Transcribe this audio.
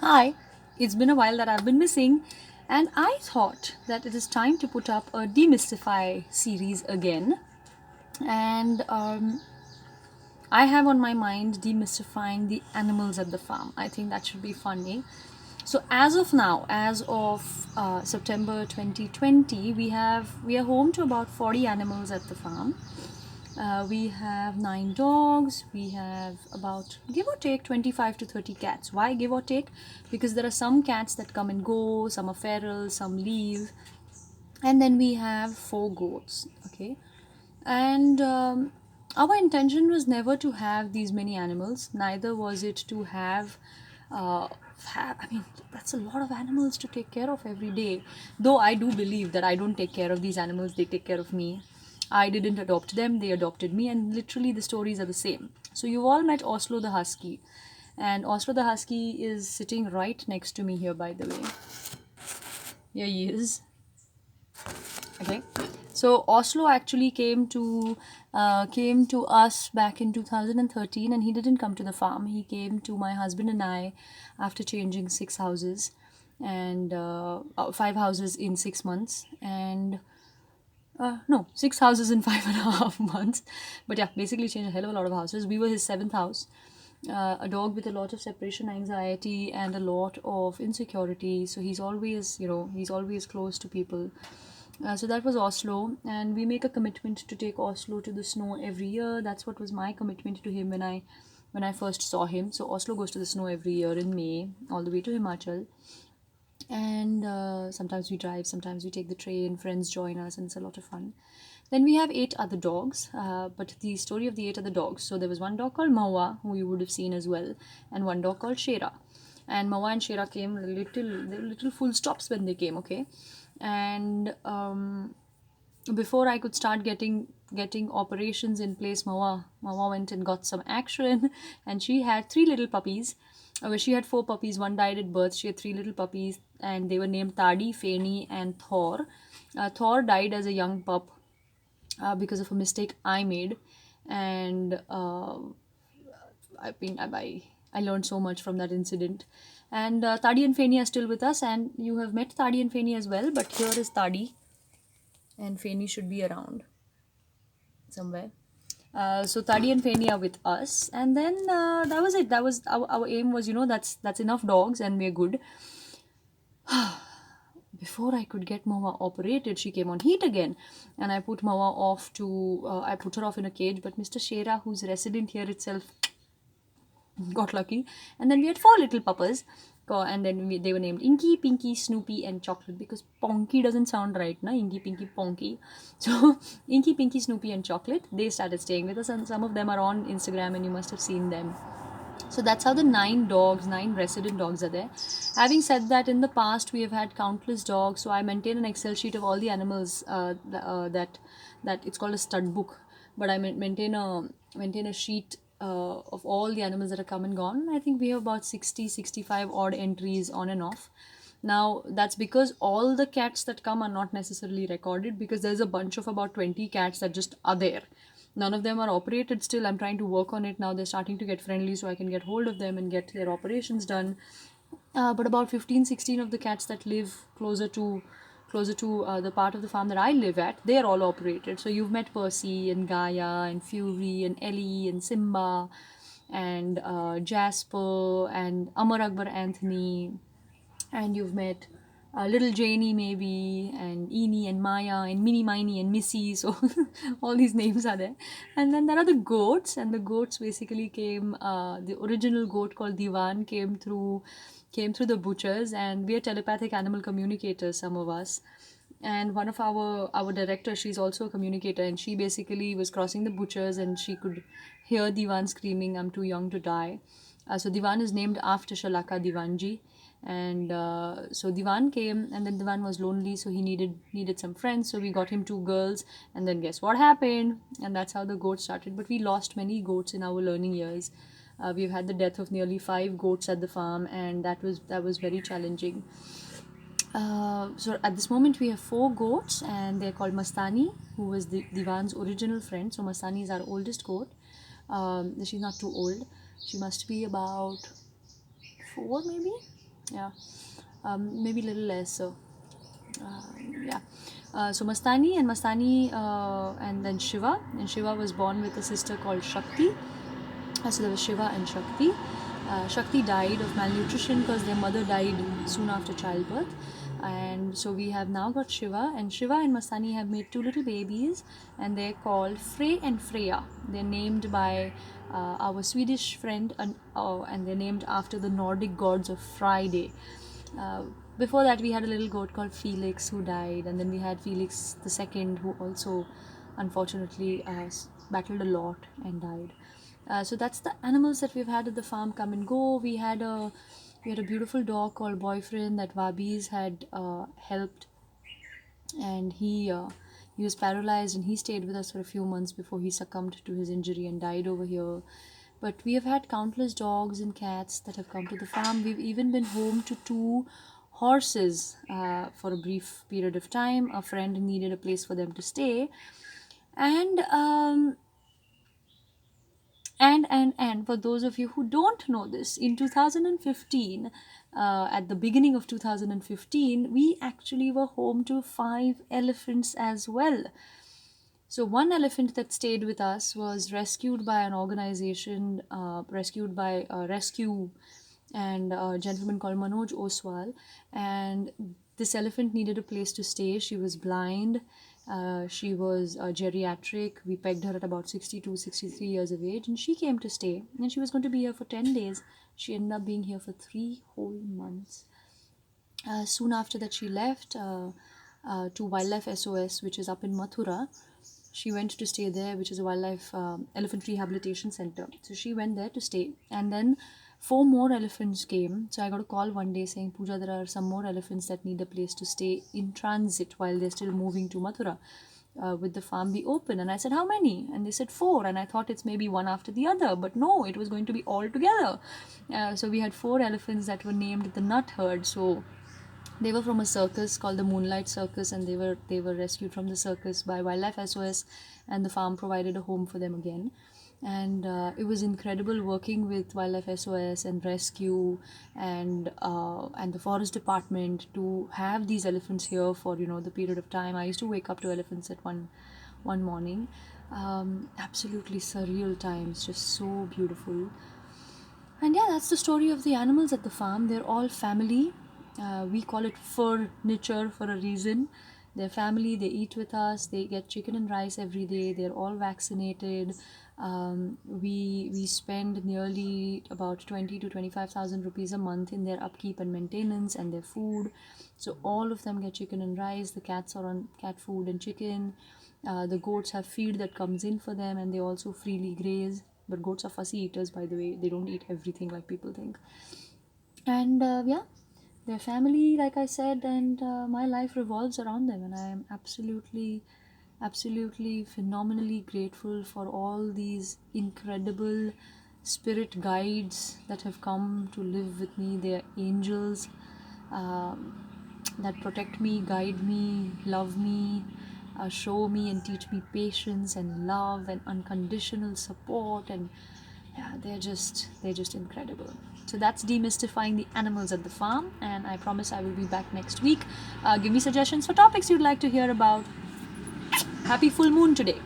Hi, it's been a while that I've been missing, and I thought that it is time to put up a Demystify series again. And I have on my mind demystifying the animals at the farm. I think that should be funny. So as of now, as of September 2020, we are home to about 40 animals at the farm. We have 9 dogs. We have about, give or take, 25 to 30 cats. Why give or take? Because there are some cats that come and go, some are feral, some leave. And then we have 4 goats. Okay. And our intention was never to have these many animals, neither was it to uh, I mean, that's a lot of animals to take care of every day. Though I do believe that I don't take care of these animals, they take care of me. I didn't adopt them, they adopted me, and literally the stories are the same. So you've all met Oslo the Husky, and Oslo the Husky is sitting right next to me here, by the way. Here he is. Okay, so Oslo actually came to us back in 2013, and he didn't come to the farm. He came to my husband and I after changing 6 houses, and 5 houses in 6 months, and no, 6 houses in 5.5 months. But yeah, basically changed a hell of a lot of houses. We were his seventh house. A dog with a lot of separation anxiety and a lot of insecurity. So he's always close to people. So that was Oslo, and we make a commitment to take Oslo to the snow every year. That's what was my commitment to him when I first saw him. So Oslo goes to the snow every year in May, all the way to Himachal, and sometimes we drive, sometimes we take the train. Friends join us, and it's a lot of fun. Then we have 8 other dogs, but the story of the 8 other dogs. So there was one dog called Mawa, who you would have seen as well, and one dog called Shera. And Mawa and Shera came they were little full stops when they came, okay? And before I could start getting operations in place, Mawa went and got some action, and she had 3 little puppies. She had 4 puppies. One died at birth. She had 3 little puppies, and they were named Tadi, Feni, and Thor. Thor died as a young pup because of a mistake I made, and I learned so much from that incident. And Tadi and Feni are still with us, and you have met Tadi and Feni as well. But here is Tadi, and Feni should be around somewhere. So Tadi and Feni are with us, and then that was it. That was our aim was, that's enough dogs, and we're good. Before I could get Mawa operated, she came on heat again, and I put her off in a cage. But Mr. Shera, who's resident here itself, got lucky, and then we had 4 little puppers. And then they were named Inky, Pinky, Snoopy, and Chocolate, because Ponky doesn't sound right, na? Inky, Pinky, Ponky. So Inky, Pinky, Snoopy, and Chocolate, they started staying with us, and some of them are on Instagram, and you must have seen them. So that's how the 9 resident dogs are there. Having said that, in the past we have had countless dogs. So I maintain an Excel sheet of all the animals that it's called a stud book. But I maintain a sheet of all the animals that are come and gone. I think we have about 60-65 odd entries on and off. Now that's because all the cats that come are not necessarily recorded, because there's a bunch of about 20 cats that just are there. None of them are operated still. I'm trying to work on it now. They're starting to get friendly, so I can get hold of them and get their operations done. But about 15, 16 of the cats that live closer to the part of the farm that I live at, they're all operated. So you've met Percy and Gaia and Fury and Ellie and Simba and Jasper and Amar Akbar Anthony, and you've met little Janie maybe, and Eenie and Maya and Minnie Miney and Missy. So all these names are there. And then there are the goats, and the goats basically came. The original goat called Divan came through the butchers, and we are telepathic animal communicators, some of us. And one of our directors, she's also a communicator, and she basically was crossing the butchers, and she could hear Divan screaming, "I'm too young to die." So Divan is named after Shalaka Divanji, and so Divan came, and then Divan was lonely, so he needed some friends. So we got him 2 girls, and then guess what happened? And that's how the goats started. But we lost many goats in our learning years. We've had the death of nearly 5 goats at the farm, and that was very challenging. So at this moment we have 4 goats, and they're called Mastani, who was Divan's original friend. So Mastani is our oldest goat. She's not too old. She must be about 4 maybe. Yeah, maybe a little less. So yeah. So Mastani and then Shiva, and Shiva was born with a sister called Shakti. So there was Shiva and Shakti. Shakti died of malnutrition because their mother died soon after childbirth. And so we have now got Shiva, and Shiva and Mastani have made 2 little babies, and they're called Frey and Freya. They're named by our Swedish friend, and they're named after the Nordic gods of Friday. Uh, Before that, we had a little goat called Felix who died, and then we had Felix the second, who also unfortunately battled a lot and died. So that's the animals that we've had at the farm come and go. We had a beautiful dog called Boyfriend that Vabis had helped, and he was paralyzed, and he stayed with us for a few months before he succumbed to his injury and died over here. But we have had countless dogs and cats that have come to the farm. We've even been home to 2 horses for a brief period of time. A friend needed a place for them to stay, and and for those of you who don't know this, in 2015, at the beginning of 2015, we actually were home to 5 elephants as well. So one elephant that stayed with us was rescued by an organization, rescued by Rescue, and a gentleman called Manoj Oswal. And this elephant needed a place to stay. She was blind. She was geriatric. We pegged her at about 62, 63 years of age, and she came to stay. And she was going to be here for 10 days. She ended up being here for 3 whole months. Soon after that, she left to Wildlife SOS, which is up in Mathura. She went to stay there, which is a wildlife elephant rehabilitation center. So she went there to stay. And then 4 more elephants came. So I got a call one day saying, Pooja, there are some more elephants that need a place to stay in transit while they're still moving to Mathura. With the farm be open? And I said, how many? And they said 4. And I thought it's maybe one after the other, but no, it was going to be all together. So we had 4 elephants that were named the Nut Herd. So they were from a circus called the Moonlight Circus, and they were rescued from the circus by Wildlife SOS, and the farm provided a home for them again. And it was incredible working with Wildlife SOS and Rescue and the forest department to have these elephants here for the period of time. I used to wake up to elephants at one morning. Absolutely surreal times, just so beautiful. And yeah, that's the story of the animals at the farm. They're all family. We call it furniture for a reason. They're family, they eat with us, they get chicken and rice every day, they're all vaccinated. We spend nearly about 20 to 25,000 rupees a month in their upkeep and maintenance and their food. So all of them get chicken and rice. The cats are on cat food and chicken. The goats have feed that comes in for them, and they also freely graze. But goats are fussy eaters, by the way. They don't eat everything like people think. And yeah, their family, like I said, and my life revolves around them, and I am absolutely phenomenally grateful for all these incredible spirit guides that have come to live with me. They are angels that protect me, guide me, love me, show me and teach me patience and love and unconditional support. And yeah, they're just incredible. So that's demystifying the animals at the farm, and I promise I will be back next week. Give me suggestions for topics you'd like to hear about. Happy full moon today.